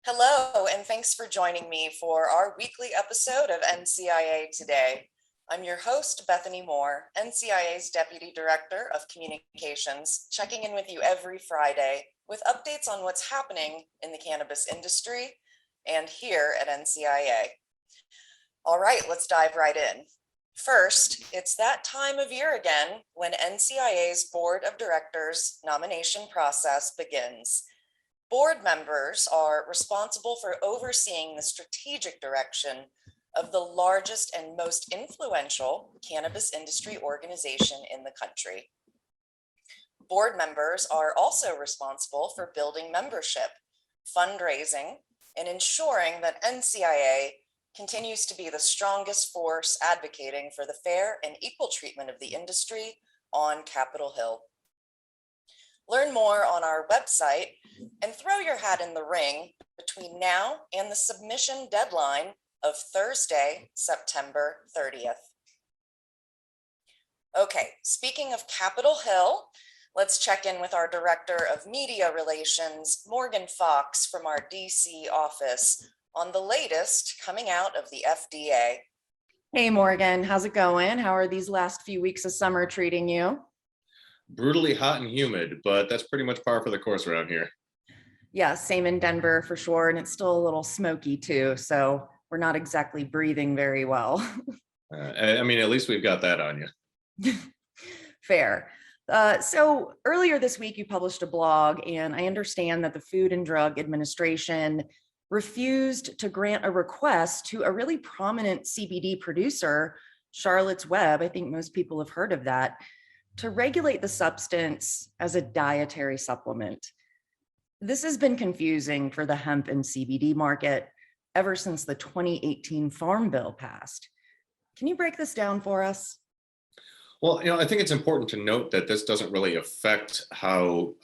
Hello, and thanks for joining me for our weekly episode of NCIA Today. I'm your host, Bethany Moore, NCIA's Deputy Director of Communications, checking in with you every Friday with updates on what's happening in the cannabis industry and here at NCIA. All right, let's dive right in. First, it's that time of year again when NCIA's Board of Directors nomination process begins. Board members are responsible for overseeing the strategic direction of the largest and most influential cannabis industry organization in the country. Board members are also responsible for building membership, fundraising, and ensuring that NCIA continues to be the strongest force advocating for the fair and equal treatment of the industry on Capitol Hill. Learn more on our website and throw your hat in the ring between now and the submission deadline of Thursday, September 30th. Okay, speaking of Capitol Hill, let's check in with our Director of Media Relations, Morgan Fox from our DC office on the latest coming out of the FDA. Hey Morgan, how's it going? How are these last few weeks of summer treating you? Brutally hot and humid, but that's pretty much par for the course around here. Yeah, same in Denver for sure. And it's still a little smoky too. So we're not exactly breathing very well. I mean, at least we've got that on you. Fair. So earlier this week, you published a blog, and I understand that the Food and Drug Administration refused to grant a request to a really prominent CBD producer, Charlotte's Web. I think most people have heard of that, to regulate the substance as a dietary supplement. This has been confusing for the hemp and CBD market ever since the 2018 Farm Bill passed. Can you break this down for us? Well, I think it's important to note that this doesn't really affect how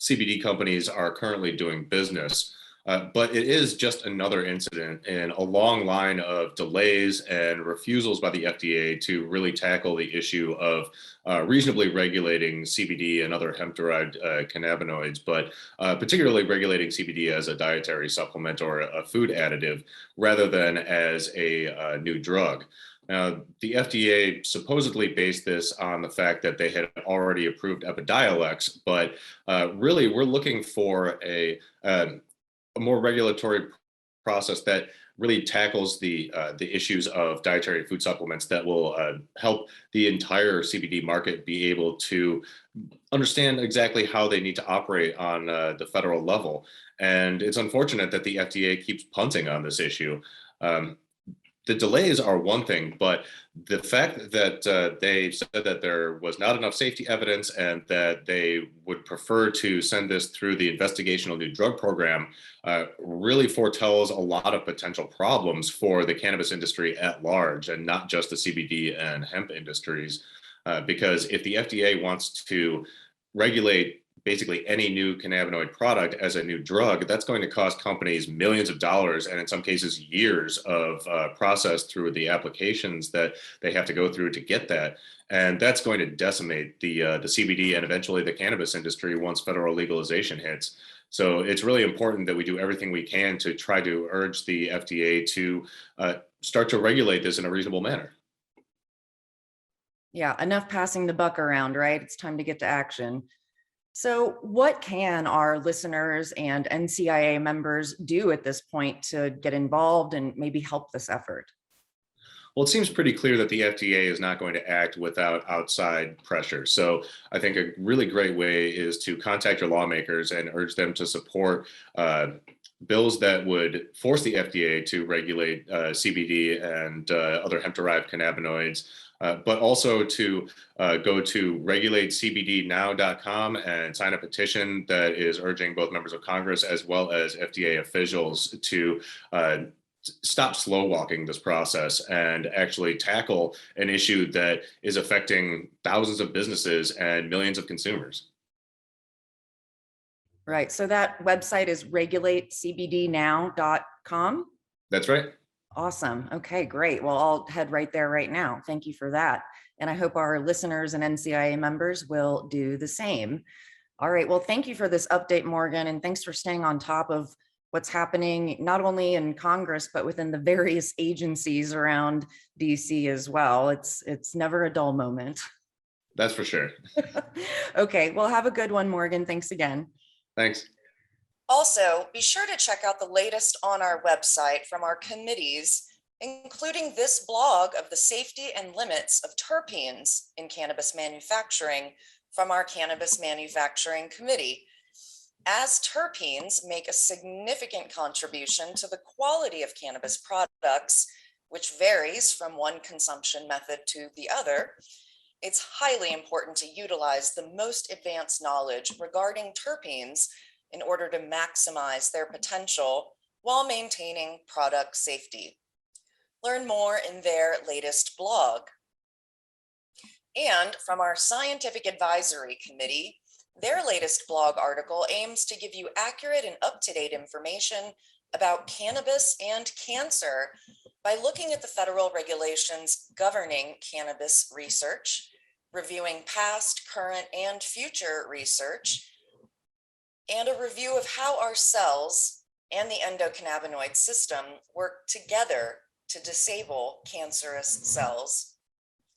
CBD companies are currently doing business. But it is just another incident in a long line of delays and refusals by the FDA to really tackle the issue of reasonably regulating CBD and other hemp-derived cannabinoids, but particularly regulating CBD as a dietary supplement or a food additive rather than as a new drug. Now, the FDA supposedly based this on the fact that they had already approved Epidiolex, but really we're looking for a more regulatory process that really tackles the issues of dietary food supplements that will help the entire CBD market be able to understand exactly how they need to operate on the federal level. And it's unfortunate that the FDA keeps punting on this issue. The delays are one thing, but the fact that they said that there was not enough safety evidence and that they would prefer to send this through the investigational new drug program really foretells a lot of potential problems for the cannabis industry at large, and not just the CBD and hemp industries. Because if the FDA wants to regulate basically any new cannabinoid product as a new drug, that's going to cost companies millions of dollars, and in some cases years of process through the applications that they have to go through to get that. And that's going to decimate the CBD and eventually the cannabis industry once federal legalization hits. So it's really important that we do everything we can to try to urge the FDA to start to regulate this in a reasonable manner. Yeah, enough passing the buck around, right? It's time to get to action. So what can our listeners and NCIA members do at this point to get involved and maybe help this effort? Well, it seems pretty clear that the FDA is not going to act without outside pressure. So I think a really great way is to contact your lawmakers and urge them to support bills that would force the FDA to regulate CBD and other hemp-derived cannabinoids, but also to go to regulatecbdnow.com and sign a petition that is urging both members of Congress as well as FDA officials to stop slow walking this process and actually tackle an issue that is affecting thousands of businesses and millions of consumers. Right. So that website is regulatecbdnow.com. That's right. Awesome. Okay, great. Well, I'll head right there right now. Thank you for that. And I hope our listeners and NCIA members will do the same. All right. Well, thank you for this update, Morgan. And thanks for staying on top of what's happening not only in Congress, but within the various agencies around DC as well. It's never a dull moment. That's for sure. Okay, well, have a good one, Morgan. Thanks again. Thanks. Also, be sure to check out the latest on our website from our committees, including this blog of the safety and limits of terpenes in cannabis manufacturing from our Cannabis Manufacturing Committee, as terpenes make a significant contribution to the quality of cannabis products, which varies from one consumption method to the other. It's highly important to utilize the most advanced knowledge regarding terpenes in order to maximize their potential while maintaining product safety. Learn more in their latest blog. And from our Scientific Advisory Committee, their latest blog article aims to give you accurate and up-to-date information about cannabis and cancer by looking at the federal regulations governing cannabis research, reviewing past, current, and future research, and a review of how our cells and the endocannabinoid system work together to disable cancerous cells,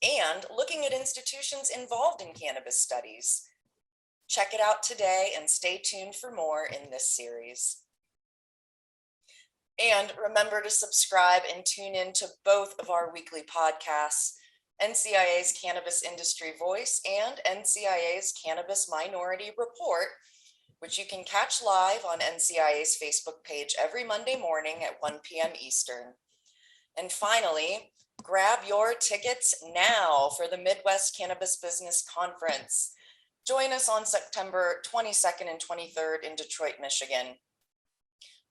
and looking at institutions involved in cannabis studies. Check it out today and stay tuned for more in this series. And remember to subscribe and tune in to both of our weekly podcasts, NCIA's Cannabis Industry Voice and NCIA's Cannabis Minority Report, which you can catch live on NCIA's Facebook page every Monday morning at 1 p.m. Eastern. And finally, grab your tickets now for the Midwest Cannabis Business Conference. Join us on September 22nd and 23rd in Detroit, Michigan.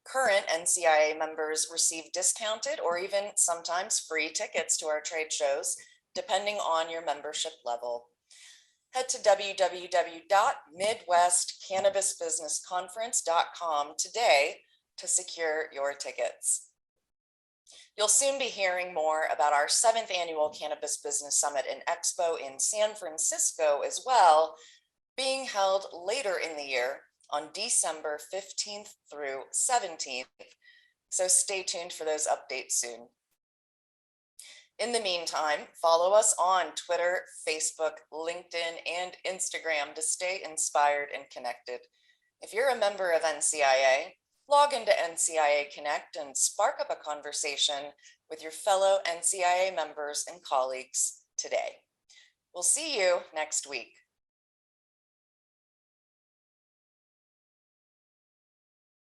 Current NCIA members receive discounted or even sometimes free tickets to our trade shows, depending on your membership level. Head to www.midwestcannabisbusinessconference.com today to secure your tickets. You'll soon be hearing more about our 7th annual Cannabis Business Summit and Expo in San Francisco as well, being held later in the year on December 15th through 17th. So stay tuned for those updates soon. In the meantime, follow us on Twitter, Facebook, LinkedIn, and Instagram to stay inspired and connected. If you're a member of NCIA, log into NCIA Connect and spark up a conversation with your fellow NCIA members and colleagues today. We'll see you next week.